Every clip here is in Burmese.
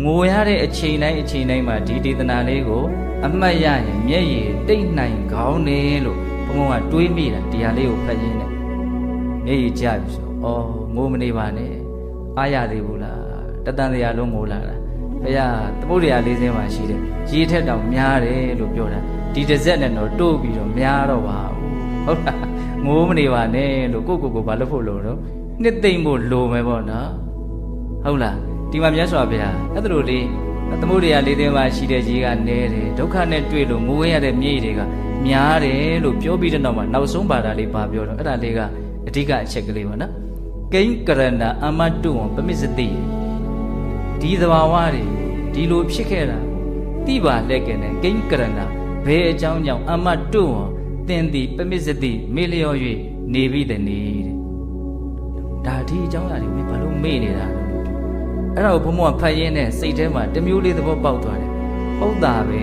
ငိုရတဲ့အချိန်တိုင်းမှာဒီဒေသနာလေးကိုအမှတ်ရရင်မျက်ရည်တိတ်နိုင်ကောင်းတယ်လို့ဘုံကတွေးမိတာဒီဟာလေးကိုဖတ်ရင်းနဲ့မျက်ရည်ကျပြီဆိုငိုမနေပါနဲ့အားရသေးဘူးလားတတန်တရားလုံးငိုလာတာဘုရားသမုဒ္ဒရာလေးစင်းမှာရှိတယ်ရေထက်တောင်များတယ်လို့ပြောတာဒီတစ်စက်နဲ့တော့တိုးပြီးတော့များတော့ပါဘူးဟုတ်လားငိုမနေပါနဲ့လို့ကိုဘာလို့ဖို့လို့တော့နှစ်သိမ့်ဖို့လိုမယ်ပေါ့နော်ဟုတ်လားဒီမှာမြတ်စွာဘုရားအဲ့ဒါလိုလေးသမုဒ္ဒရာလေးသိမ်းမှာရှိတဲ့ရေကနဲတယ်ဒုက္ခနဲ့တွေ့လို့ငိုရတဲ့မြေတွေကများတယ်လို့ပြောပြီးတဲ့နောက်မှာနောက်ဆုံးပါတာလေးပါပြောတော့အဲ့ဒါလေးကအဓိကအချက်ကလေးပေါ့နော်ကိန်းကရဏအမတုံပမစ္စတိဒီသဘာဝတွေဒီလိုဖြစ်ခဲ့တာတိပါလက်ကနဲ့ကိန်းကရဏဘယ်အကြောင်းကြောင့်အမတုံသင်သည်ပမစ္စတိမေလျော်၍နေပြီတဲ့နေတဲ့ဒါဒီအကြောင်းအရာတွေမင်းဘာလို့မေ့နေတာအဲ့ဒါကိုဘုံဘုံကဖတ်ရင်းနဲ့စိတ်ထဲမှာတမျိုးလေးသဘောပေါက်သွားတယ်ဟုတ်တာပဲ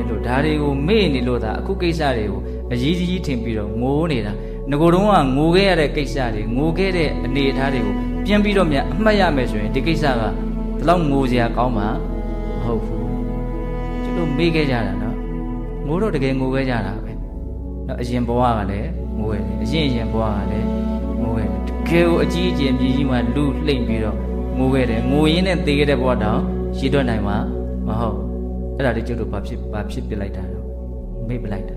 လို့ဒါတွေကိုမေ့နေလို့ဒါအခုကိစ္စတွေကိုအရေးကြီးထင်ပြီးတော့ငိုနေတာငကိုယ်တော့ကငိုခဲ့ရတဲ့ကိစ္စတွေငိုခဲ့တဲ့အနေအထားတွေကိုပြန်ပြီးတော့မြတ်အမှတ်ရမယ်ဆိုရင်ဒီကိစ္စကဒီလောက်ငိုစရာကောင်းမှာမဟုတ်ဘူးကျွန်တော်မေ့ခဲ့ကြတာနော်ငိုတော့တကယ်ငိုခဲ့ကြတာပဲနော်အရင်ဘဝကလည်းငိုခဲ့တယ်အရင်ဘဝကလည်းငိုခဲ့တယ်တကယ်ကိုအကြီးအကျယ်မြည်ကြီးမှလူလှိမ့်ပြီးတော့ငိုခဲ့တယ်ငိုရင်းနဲ့သေခဲ့တဲ့ဘဝတောင်ရည်တွက်နိုင်မှာမဟုတ်အဲ့ဒါလေးကျုပ်တို့ဘာဖြစ်ပြလိုက်တာတော့မေ့ပလိုက်တာ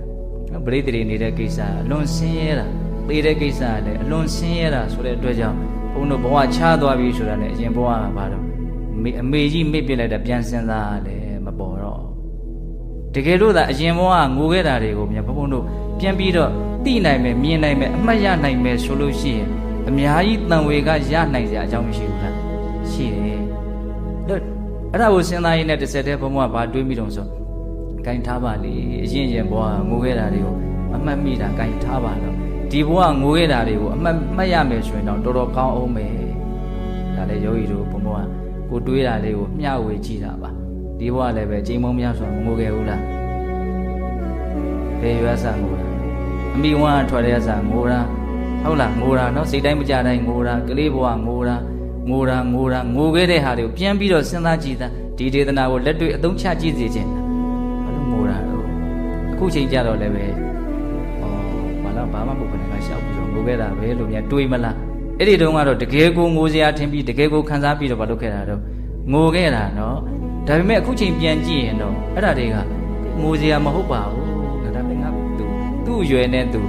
ပရိသေတွေနေတဲ့ကိစ္စအလွန်ဆင်းရဲတာသေတဲ့ကိစ္စကလည်းအလွန်ဆင်းရဲတာဆိုတဲ့အတွက်ကြောင့်ဘုန်းတို့ဘဝချသွားပြီဆိုတာနဲ့အရင်ဘဝကဘာတော့အမေကြီးမေ့ပြလိုက်တာပြန်စဉ်းစားလည်းမပေါ်တော့တကယ်လို့သာအရင်ဘဝငိုခဲ့တာတွေကိုမြန်ဘုန်းတို့ပြန်ပြီးတော့သိနိုင်မယ်မြင်နိုင်မယ်အမှတ်ရနိုင်မယ်ဆိုလို့ရှိရင်အများကြီးတန်ဝေကရနိုင်စရာအကြောင်းမရှိဘူးလားရှိတယ်လို့အဲ့ဒါကိုစဉ်းစားရင်းနဲ့တစ်ဆက်တည်းဘုံဘဝဘာတွေးမိတော့ဆိုဂိုင်ထားပါလေအရင်ဘဝငိုခဲ့တာတွေကိုအမှတ်မိတာဂိုင်ထားပါတော့ဒီဘဝငိုခဲ့တာတွေကိုအမှတ်ရမယ်ဆိုရင်တော့တော်တော်ကောင်းအောင်ပဲဒါလည်းယောဂီတို့ဘုံဘဝကိုတွေးတာလေးကိုမျှဝေကြည့်တာပါဒီဘဝလည်းပဲချိန်မုံများဆိုငိုခဲ့ဘူးလားဘယ်ရွာဆန်ငိုတာအမိဝါထွက်တဲ့ဆန်ငိုတာဟုတ်လားငိုတာနော်စိတ်တိုင်းမကြတိုင်းငိုတာကလေးဘဝငိုတာငိုခဲ့တဲ့ဟာတွေကိုပြန်ပြီးတော့စဉ်းစားကြည့်တာဒီဒေသနာကိုလက်တွေ့အသုံးချကြည့်စေခြင်းဘာလို့ငိုတာတော့အခုချိန်ကြတော့လည်းပဲဘာမှမဟုတ်ဘူးနဲ့ကရှောက်ပြီးတော့ငိုခဲ့တာပဲလို့များတွေးမလားအဲ့ဒီတုန်းကတော့တကယ်ကိုငိုစရာထင်ပြီးတကယ်ကိုခံစားပြီးတော့ဘာလုပ်ခဲ့တာတော့ငိုခဲ့တာနော်ဒါပေမဲ့အခုချိန်ပြန်ကြည့်ရင်တော့အဲ့ဒါတွေကငိုစရာမဟုတ်ပါဘူးဒါပေမဲ့သူ့အရွယ်နဲ့သူ့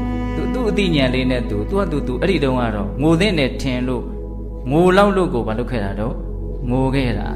အသိဉာဏ်လေးနဲ့သူကသူအဲ့ဒီတုန်းကတော့ငိုတဲ့နဲ့ထင်လို့ငိုလောက်လို့ကိုဘာလုပ်ခဲ့တာတော့ငိုခဲ့တာ